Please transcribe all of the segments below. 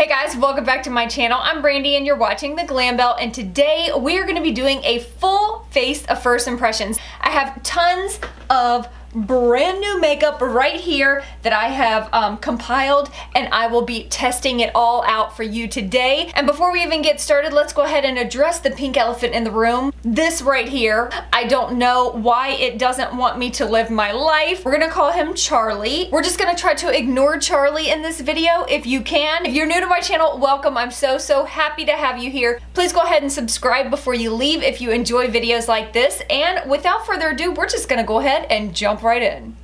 Hey guys, welcome back to my channel. I'm Brandy and you're watching The Glam Belle, and today we are going to be doing a full face of first impressions. I have tons of brand new makeup right here that I have compiled, and I will be testing it all out for you today. And before we even get started, let's go ahead and address the pink elephant in the room. This right here, I don't know why it doesn't want me to live my life. We're gonna call him Charlie. We're just gonna try to ignore Charlie in this video if you can. If you're new to my channel, welcome. I'm so happy to have you here. Please go ahead and subscribe before you leave if you enjoy videos like this. And without further ado, we're just gonna go ahead and jump right in.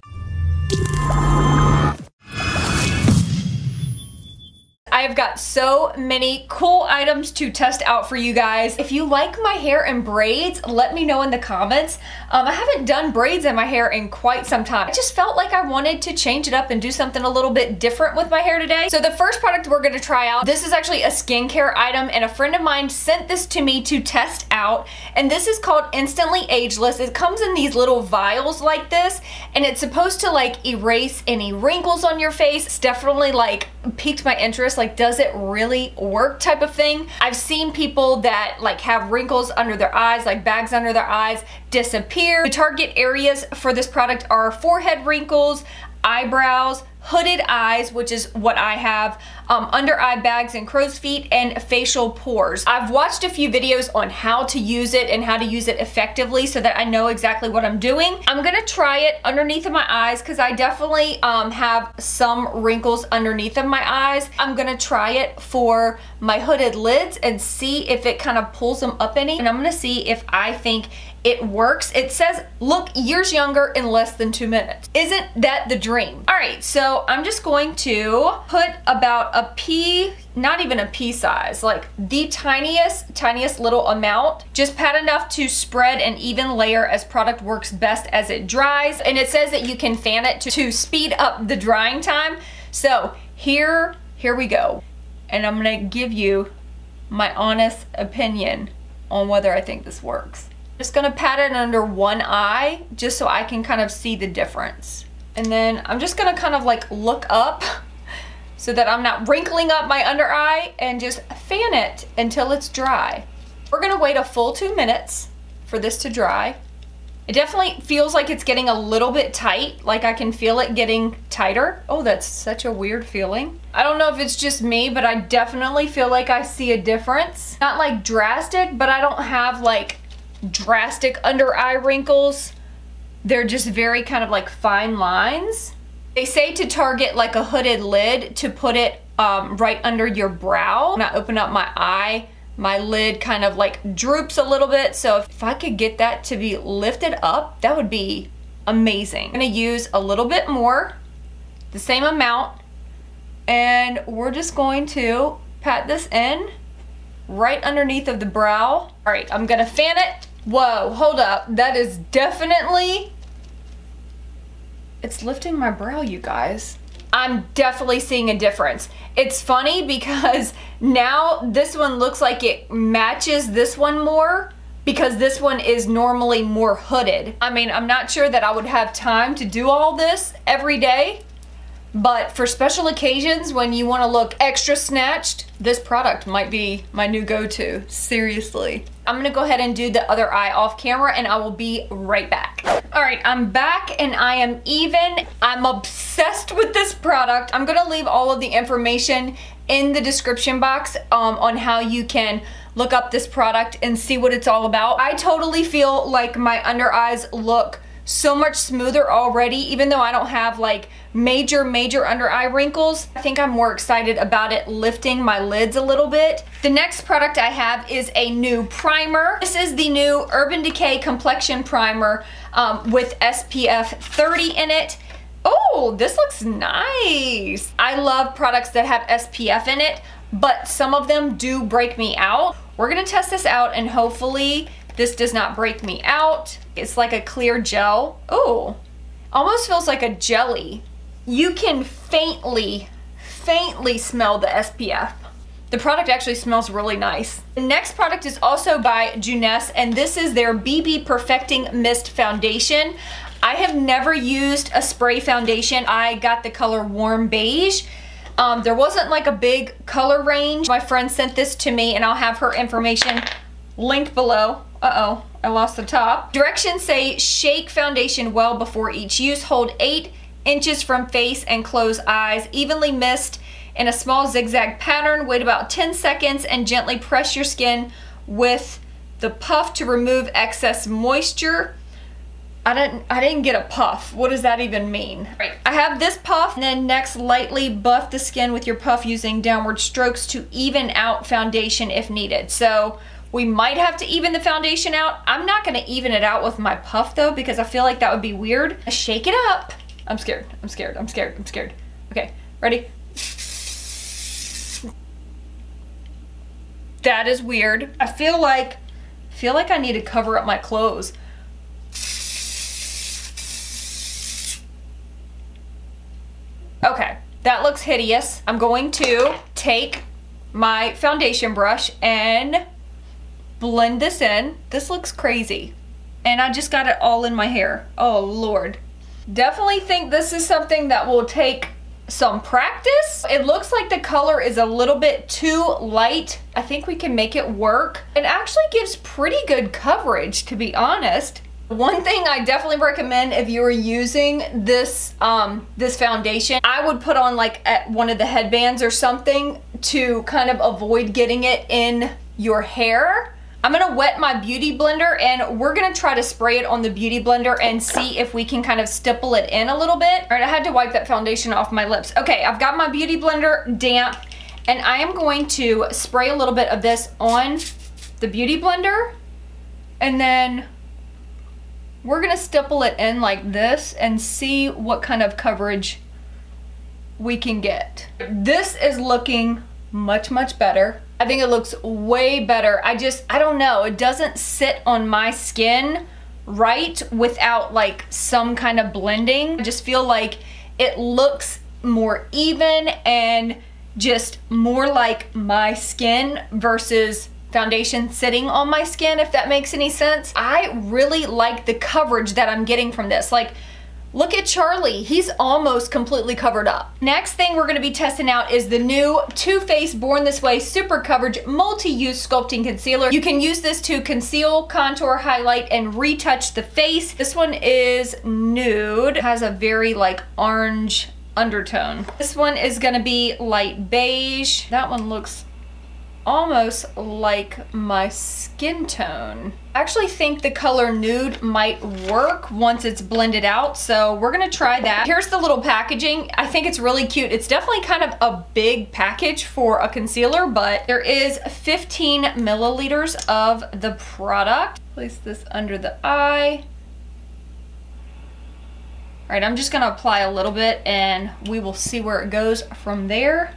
I've got so many cool items to test out for you guys. If you like my hair in braids, let me know in the comments. I haven't done braids in my hair in quite some time. I just felt like I wanted to change it up and do something a little bit different with my hair today. So the first product we're gonna try out, this is actually a skincare item, and a friend of mine sent this to me to test out, and this is called Instantly Ageless. It comes in these little vials like this, and it's supposed to like erase any wrinkles on your face. It's definitely like piqued my interest, like does it really work type of thing. I've seen people that like have wrinkles under their eyes, like bags under their eyes, disappear. The target areas for this product are forehead wrinkles, eyebrows, hooded eyes, which is what I have, under eye bags and crow's feet, and facial pores. I've watched a few videos on how to use it and how to use it effectively so that I know exactly what I'm doing. I'm gonna try it underneath of my eyes because I definitely have some wrinkles underneath of my eyes. I'm gonna try it for my hooded lids and see if it kind of pulls them up any, and I'm gonna see if I think it works. It says look years younger in less than 2 minutes. Isn't that the dream? All right, so I'm just going to put about a pea, not even a pea size, like the tiniest little amount. Just pat enough to spread an even layer as product works best as it dries. And it says that you can fan it to speed up the drying time. So here we go. And I'm gonna give you my honest opinion on whether I think this works. Just gonna pat it under one eye just so I can kind of see the difference. And then I'm just gonna kind of like look up so that I'm not wrinkling up my under eye, and just fan it until it's dry. We're gonna wait a full 2 minutes for this to dry. It definitely feels like it's getting a little bit tight, like I can feel it getting tighter. Oh, that's such a weird feeling. I don't know if it's just me, but I definitely feel like I see a difference. Not like drastic, but I don't have like drastic under eye wrinkles. They're just very kind of like fine lines. They say to target like a hooded lid, to put it right under your brow. When I open up my eye, my lid kind of like droops a little bit, so if I could get that to be lifted up, that would be amazing. I'm gonna use a little bit more, the same amount, and we're just going to pat this in right underneath of the brow. All right, I'm gonna fan it. Whoa, hold up, that is definitely, it's lifting my brow, you guys. I'm definitely seeing a difference. It's funny because now this one looks like it matches this one more, because this one is normally more hooded. I mean, I'm not sure that I would have time to do all this every day, but for special occasions when you want to look extra snatched, this product might be my new go-to, seriously. I'm gonna go ahead and do the other eye off camera, and I will be right back. All right, I'm back and I am even. I'm obsessed with this product. I'm gonna leave all of the information in the description box on how you can look up this product and see what it's all about. I totally feel like my under eyes look so much smoother already, even though I don't have like major under eye wrinkles. I think I'm more excited about it lifting my lids a little bit. The next product I have is a new primer. This is the new Urban Decay Complexion Primer with SPF 30 in it. Oh, this looks nice. I love products that have SPF in it, but some of them do break me out. We're gonna test this out and hopefully this does not break me out. It's like a clear gel. Oh, almost feels like a jelly. You can faintly smell the SPF. The product actually smells really nice. The next product is also by Juness, and this is their BB Perfecting Mist Foundation. I have never used a spray foundation. I got the color Warm Beige. There wasn't like a big color range. My friend sent this to me and I'll have her information linked below. Uh-oh, I lost the top. Directions say shake foundation well before each use. Hold 8 inches from face and close eyes. Evenly mist in a small zigzag pattern. Wait about 10 seconds and gently press your skin with the puff to remove excess moisture. I didn't get a puff. What does that even mean? Right. I have this puff, and then next lightly buff the skin with your puff using downward strokes to even out foundation if needed. So we might have to even the foundation out. I'm not gonna even it out with my puff though, because I feel like that would be weird. Shake it up. I'm scared, I'm scared, I'm scared, I'm scared. Okay, ready? That is weird. I feel like I need to cover up my clothes. Okay, that looks hideous. I'm going to take my foundation brush and blend this in. This looks crazy. And I just got it all in my hair. Oh Lord. Definitely think this is something that will take some practice. It looks like the color is a little bit too light. I think we can make it work. It actually gives pretty good coverage, to be honest. One thing I definitely recommend if you are using this this foundation, I would put on like one of the headbands or something to kind of avoid getting it in your hair. I'm gonna wet my beauty blender and we're gonna try to spray it on the beauty blender and see if we can kind of stipple it in a little bit. All right, I had to wipe that foundation off my lips. Okay, I've got my beauty blender damp and I am going to spray a little bit of this on the beauty blender and then we're gonna stipple it in like this and see what kind of coverage we can get. This is looking much, much better. I think it looks way better. I don't know, it doesn't sit on my skin right without like some kind of blending. I just feel like it looks more even and just more like my skin versus foundation sitting on my skin, if that makes any sense. I really like the coverage that I'm getting from this. Like, look at Charlie, he's almost completely covered up. Next thing we're gonna be testing out is the new Too Faced Born This Way Super Coverage Multi-Use Sculpting Concealer. You can use this to conceal, contour, highlight, and retouch the face. This one is nude, it has a very like orange undertone. This one is gonna be light beige. That one looks almost like my skin tone. I actually think the color nude might work once it's blended out, so we're gonna try that. Here's the little packaging. I think it's really cute. It's definitely kind of a big package for a concealer, but there is 15 milliliters of the product. Place this under the eye. All right, I'm just gonna apply a little bit and we will see where it goes from there.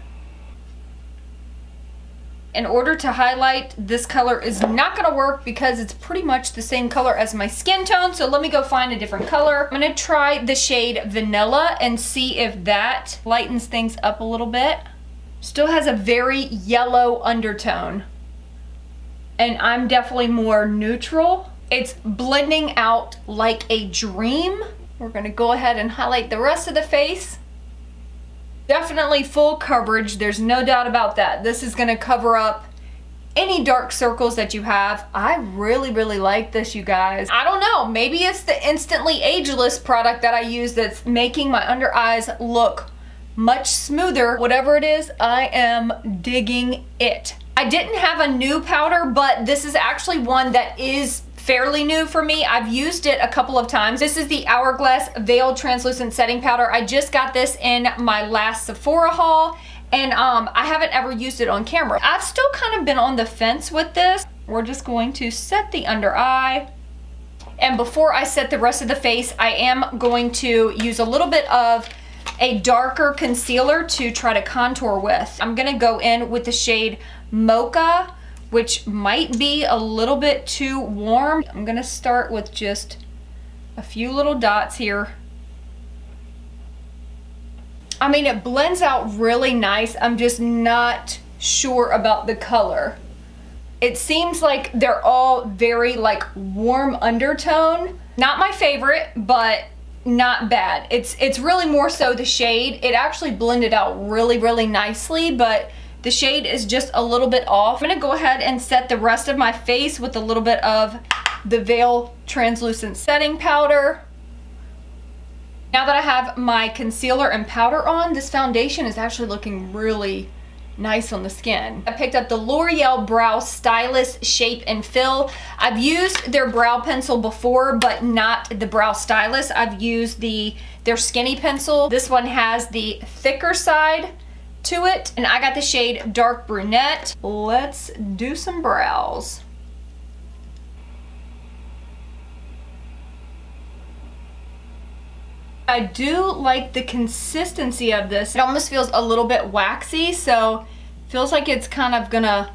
In order to highlight, this color is not gonna work because it's pretty much the same color as my skin tone, so let me go find a different color. I'm gonna try the shade Vanilla and see if that lightens things up a little bit. Still has a very yellow undertone, and I'm definitely more neutral. It's blending out like a dream. We're gonna go ahead and highlight the rest of the face. Definitely full coverage, there's no doubt about that. This is gonna cover up any dark circles that you have. I really, really like this, you guys. I don't know, maybe it's the Instantly Ageless product that I use that's making my under eyes look much smoother. Whatever it is, I am digging it. I didn't have a new powder, but this is actually one that is fairly new for me. I've used it a couple of times. This is the Hourglass Veiled Translucent Setting Powder. I just got this in my last Sephora haul, and I haven't ever used it on camera. I've still kind of been on the fence with this. We're just going to set the under eye. And before I set the rest of the face, I am going to use a little bit of a darker concealer to try to contour with. I'm gonna go in with the shade Mocha, which might be a little bit too warm. I'm gonna start with just a few little dots here. I mean, it blends out really nice. I'm just not sure about the color. It seems like they're all very like warm undertone. Not my favorite, but not bad. It's really more so the shade. It actually blended out really, really nicely, but the shade is just a little bit off. I'm gonna go ahead and set the rest of my face with a little bit of the Veil Translucent Setting Powder. Now that I have my concealer and powder on, this foundation is actually looking really nice on the skin. I picked up the L'Oreal Brow Stylist Shape and Fill. I've used their brow pencil before, but not the Brow Stylist. I've used their skinny pencil. This one has the thicker side to it, and I got the shade Dark Brunette. Let's do some brows. I do like the consistency of this. It almost feels a little bit waxy, so feels like it's kind of gonna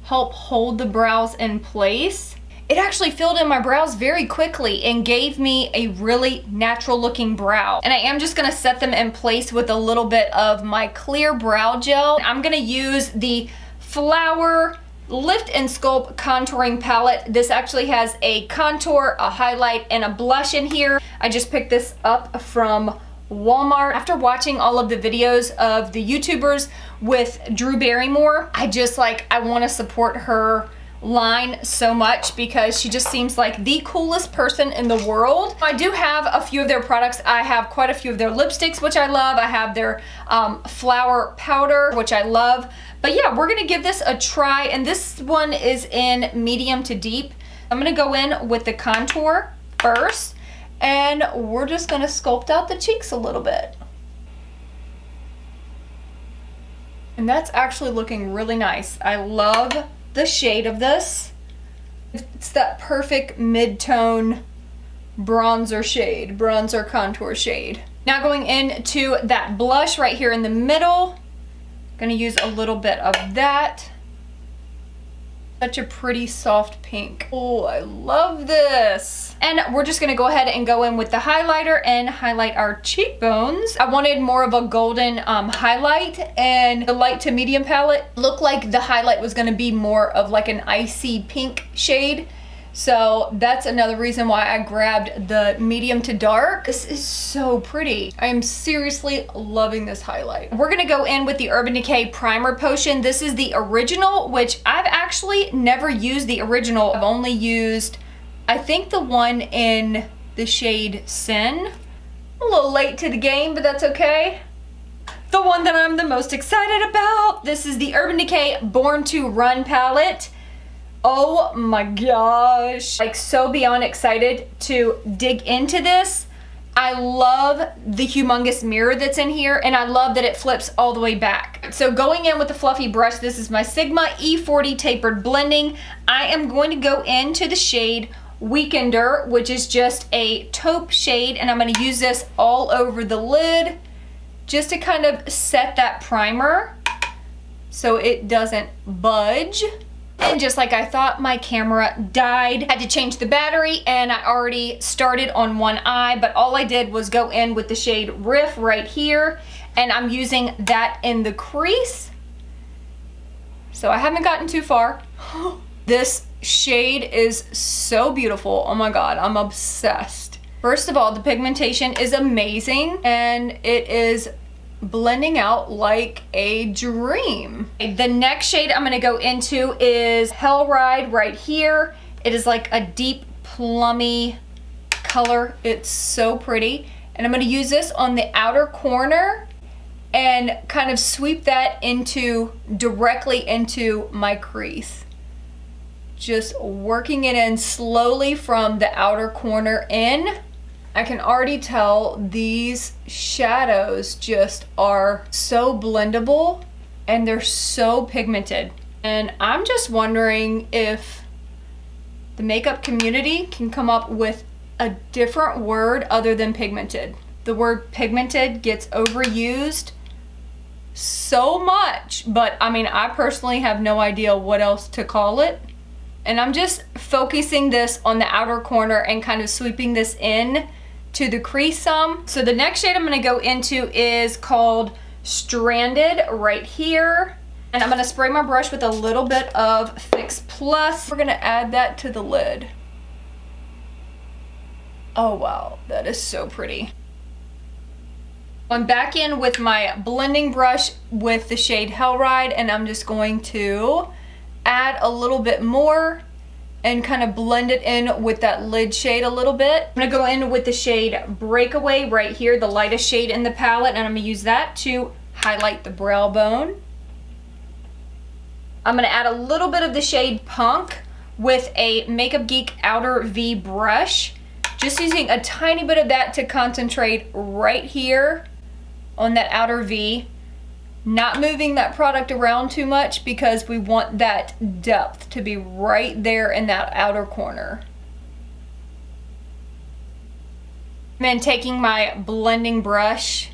help hold the brows in place. It actually filled in my brows very quickly and gave me a really natural looking brow. And I am just gonna set them in place with a little bit of my clear brow gel. I'm gonna use the Flower Lift and Sculpt Contouring Palette. This actually has a contour, a highlight, and a blush in here. I just picked this up from Walmart. After watching all of the videos of the YouTubers with Drew Barrymore, I want to support her line so much because she just seems like the coolest person in the world. I do have a few of their products. I have quite a few of their lipsticks, which I love. I have their flower powder, which I love. But yeah, we're gonna give this a try, and this one is in medium to deep. I'm gonna go in with the contour first, and we're just gonna sculpt out the cheeks a little bit. And that's actually looking really nice. I love the shade of this. It's that perfect mid-tone bronzer shade, bronzer contour shade. Now going into that blush right here in the middle. Gonna use a little bit of that. Such a pretty soft pink. Oh, I love this. And we're just gonna go ahead and go in with the highlighter and highlight our cheekbones. I wanted more of a golden highlight, and the light to medium palette looked like the highlight was gonna be more of like an icy pink shade. So that's another reason why I grabbed the medium to dark. This is so pretty. I am seriously loving this highlight. We're gonna go in with the Urban Decay Primer Potion. This is the original, which I've actually never used the original. I've only used, I think, the one in the shade Sin. A little late to the game, but that's okay. The one that I'm the most excited about. This is the Urban Decay Born to Run palette. Oh my gosh. Like, so beyond excited to dig into this. I love the humongous mirror that's in here, and I love that it flips all the way back. So going in with the fluffy brush, this is my Sigma E40 Tapered Blending. I am going to go into the shade Weekender, which is just a taupe shade, and I'm going to use this all over the lid just to kind of set that primer so it doesn't budge. And just like I thought, my camera died. Had to change the battery, and I already started on one eye, but all I did was go in with the shade Riff right here, and I'm using that in the crease. So I haven't gotten too far. This shade is so beautiful. Oh my God, I'm obsessed. First of all, the pigmentation is amazing, and it is blending out like a dream. The next shade I'm gonna go into is Hell Ride right here. It is like a deep plummy color. It's so pretty. And I'm gonna use this on the outer corner and kind of sweep that directly into my crease. Just working it in slowly from the outer corner in. I can already tell these shadows just are so blendable, and they're so pigmented. And I'm just wondering if the makeup community can come up with a different word other than pigmented. The word pigmented gets overused so much, but I mean, I personally have no idea what else to call it. And I'm just focusing this on the outer corner and kind of sweeping this in to the crease some. So the next shade I'm gonna go into is called Stranded right here. And I'm gonna spray my brush with a little bit of Fix Plus. We're gonna add that to the lid. Oh wow, that is so pretty. I'm back in with my blending brush with the shade Hellride, and I'm just going to add a little bit more and kind of blend it in with that lid shade a little bit. I'm gonna go in with the shade Breakaway right here, the lightest shade in the palette, and I'm gonna use that to highlight the brow bone. I'm gonna add a little bit of the shade Punk with a Makeup Geek Outer V brush, just using a tiny bit of that to concentrate right here on that outer V. Not moving that product around too much because we want that depth to be right there in that outer corner. And then taking my blending brush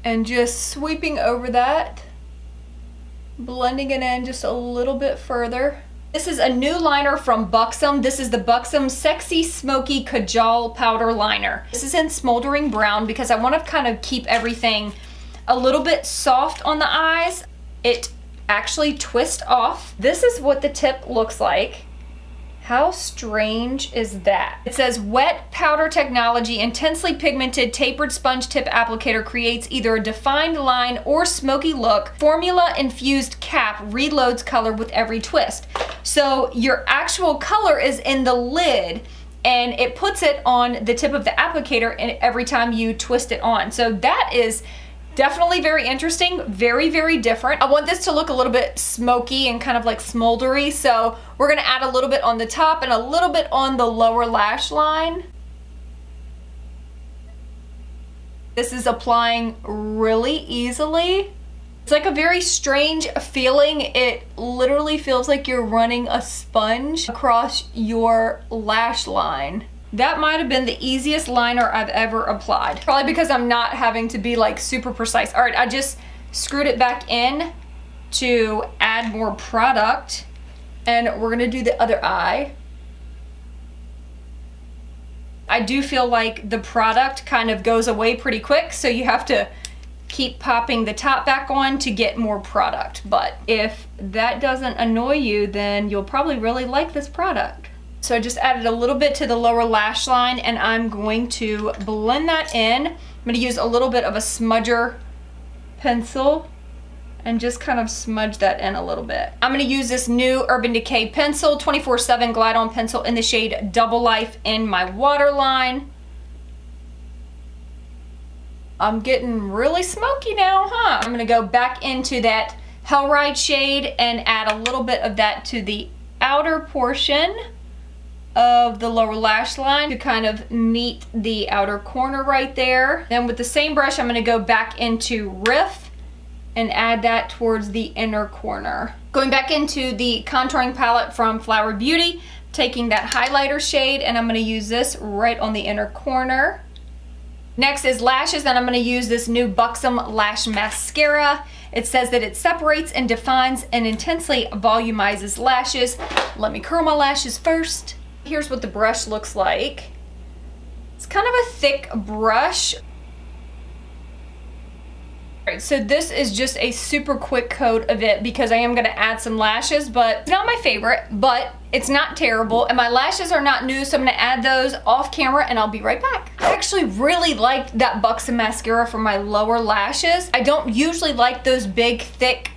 and just sweeping over that, blending it in just a little bit further. This is a new liner from Buxom. This is the Buxom Sexy Smoky Kajal Powder Liner. This is in Smoldering Brown because I want to kind of keep everything a little bit soft on the eyes. It actually twists off. This is what the tip looks like. How strange is that? It says wet powder technology, intensely pigmented tapered sponge tip applicator creates either a defined line or smoky look. Formula infused cap reloads color with every twist. So your actual color is in the lid and it puts it on the tip of the applicator and every time you twist it on. So that is definitely very interesting, very, very different. I want this to look a little bit smoky and kind of like smoldery, so we're gonna add a little bit on the top and a little bit on the lower lash line. This is applying really easily. It's like a very strange feeling. It literally feels like you're running a sponge across your lash line. That might have been the easiest liner I've ever applied. Probably because I'm not having to be like super precise. All right, I just screwed it back in to add more product, and we're gonna do the other eye. I do feel like the product kind of goes away pretty quick, so you have to keep popping the top back on to get more product. But if that doesn't annoy you, then you'll probably really like this product. So I just added a little bit to the lower lash line and I'm going to blend that in. I'm going to use a little bit of a smudger pencil and just kind of smudge that in a little bit. I'm going to use this new Urban Decay pencil, 24/7 Glide On pencil in the shade Double Life in my waterline. I'm getting really smoky now, huh? I'm going to go back into that Hellride shade and add a little bit of that to the outer portion of the lower lash line to kind of meet the outer corner right there. Then with the same brush, I'm gonna go back into Riff and add that towards the inner corner. Going back into the contouring palette from Flower Beauty, taking that highlighter shade, and I'm gonna use this right on the inner corner. Next is lashes, and I'm gonna use this new Buxom Lash Mascara. It says that it separates and defines and intensely volumizes lashes. Let me curl my lashes first. Here's what the brush looks like. It's kind of a thick brush. Alright, so this is just a super quick coat of it because I am going to add some lashes, but it's not my favorite, but it's not terrible. And my lashes are not new, so I'm going to add those off camera and I'll be right back. I actually really liked that Buxom mascara for my lower lashes. I don't usually like those big, thick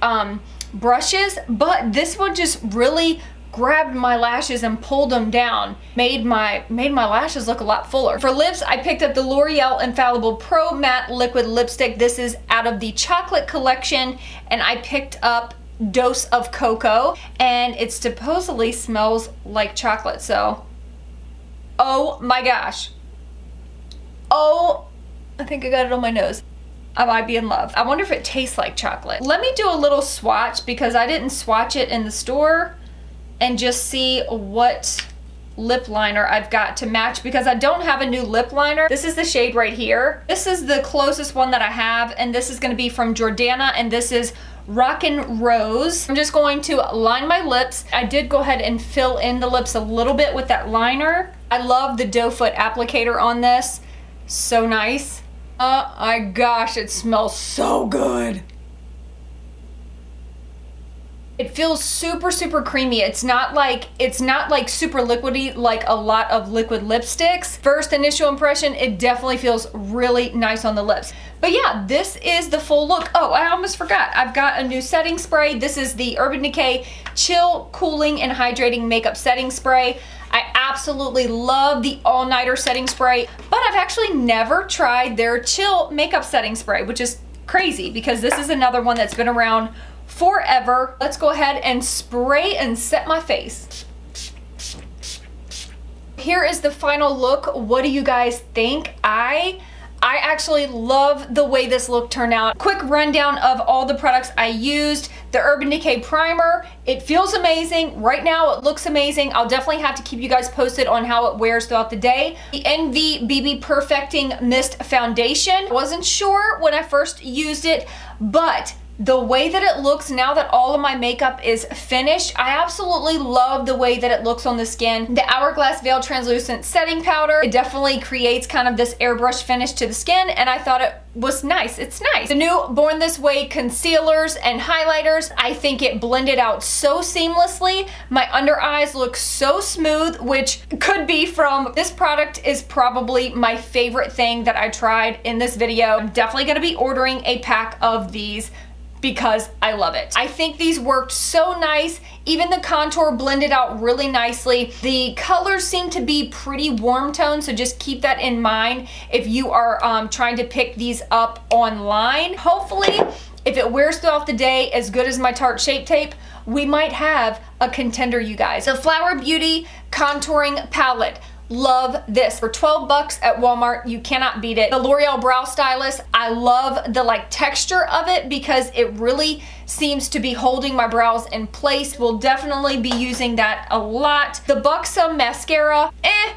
brushes, but this one just really grabbed my lashes and pulled them down. Made my lashes look a lot fuller. For lips, I picked up the L'Oreal Infallible Pro Matte Liquid Lipstick. This is out of the chocolate collection, and I picked up Dose of Cocoa, and it supposedly smells like chocolate, so oh my gosh. Oh, I think I got it on my nose. I might be in love. I wonder if it tastes like chocolate. Let me do a little swatch because I didn't swatch it in the store, and just see what lip liner I've got to match because I don't have a new lip liner. This is the shade right here. This is the closest one that I have, and this is gonna be from Jordana, and this is Rockin' Rose. I'm just going to line my lips. I did go ahead and fill in the lips a little bit with that liner. I love the doe foot applicator on this. So nice. Oh my gosh, it smells so good. It feels super, super creamy. It's not like super liquidy like a lot of liquid lipsticks. First initial impression, it definitely feels really nice on the lips. But yeah, this is the full look. Oh, I almost forgot. I've got a new setting spray. This is the Urban Decay Chill, Cooling, and Hydrating Makeup Setting Spray. I absolutely love the all-nighter setting spray, but I've actually never tried their Chill Makeup Setting Spray, which is crazy because this is another one that's been around forever. Let's go ahead and spray and set my face. Here is the final look. What do you guys think? I actually love the way this look turned out. Quick rundown of all the products I used. The Urban Decay primer, it feels amazing. Right now it looks amazing. I'll definitely have to keep you guys posted on how it wears throughout the day. The NV BB Perfecting Mist Foundation. Wasn't sure when I first used it, but the way that it looks now that all of my makeup is finished, I absolutely love the way that it looks on the skin. The Hourglass Veil Translucent Setting Powder, it definitely creates kind of this airbrush finish to the skin, and I thought it was nice. It's nice. The new Born This Way concealers and highlighters, I think it blended out so seamlessly. My under eyes look so smooth, which could be from this product is probably my favorite thing that I tried in this video. I'm definitely gonna be ordering a pack of these because I love it. I think these worked so nice. Even the contour blended out really nicely. The colors seem to be pretty warm toned, so just keep that in mind if you are trying to pick these up online. Hopefully, if it wears throughout the day as good as my Tarte Shape Tape, we might have a contender, you guys. The Flower Beauty Contouring Palette. Love this. For 12 bucks at Walmart, you cannot beat it. The L'Oreal Brow Stylist, I love the texture of it because it really seems to be holding my brows in place. We'll definitely be using that a lot. The Buxom mascara,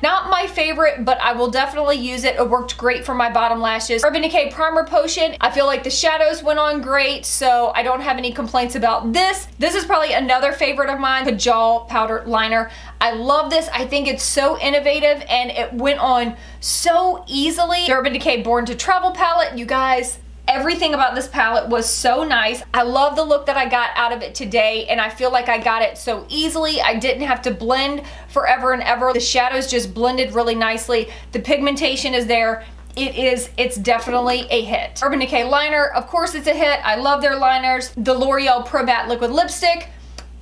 not my favorite, but I will definitely use it. It worked great for my bottom lashes. Urban Decay Primer Potion, I feel like the shadows went on great, so I don't have any complaints about this. This is probably another favorite of mine, Kajal Powder Liner. I love this. I think it's so innovative and it went on so easily. The Urban Decay Born to Travel palette, you guys, everything about this palette was so nice. I love the look that I got out of it today, and I feel like I got it so easily. I didn't have to blend forever and ever. The shadows just blended really nicely. The pigmentation is there. It's definitely a hit. Urban Decay liner, of course it's a hit. I love their liners. The L'Oreal Pro Matte Liquid Lipstick,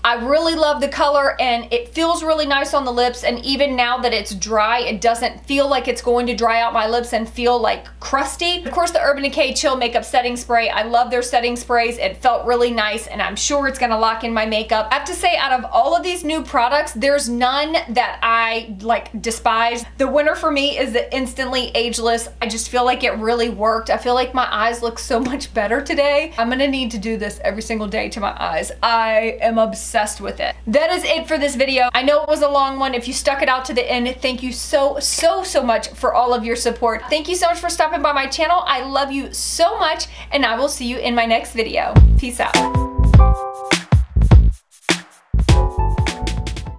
I really love the color and it feels really nice on the lips, and even now that it's dry, it doesn't feel like it's going to dry out my lips and feel like crusty. Of course, the Urban Decay Chill Makeup Setting Spray. I love their setting sprays. It felt really nice and I'm sure it's gonna lock in my makeup. I have to say, out of all of these new products, there's none that I despise. The winner for me is the Instantly Ageless. I just feel like it really worked. I feel like my eyes look so much better today. I'm gonna need to do this every single day to my eyes. I am obsessed with it. That is it for this video. I know it was a long one. If you stuck it out to the end, thank you so much for all of your support. Thank you so much for stopping by my channel. I love you so much, and I will see you in my next video. Peace out.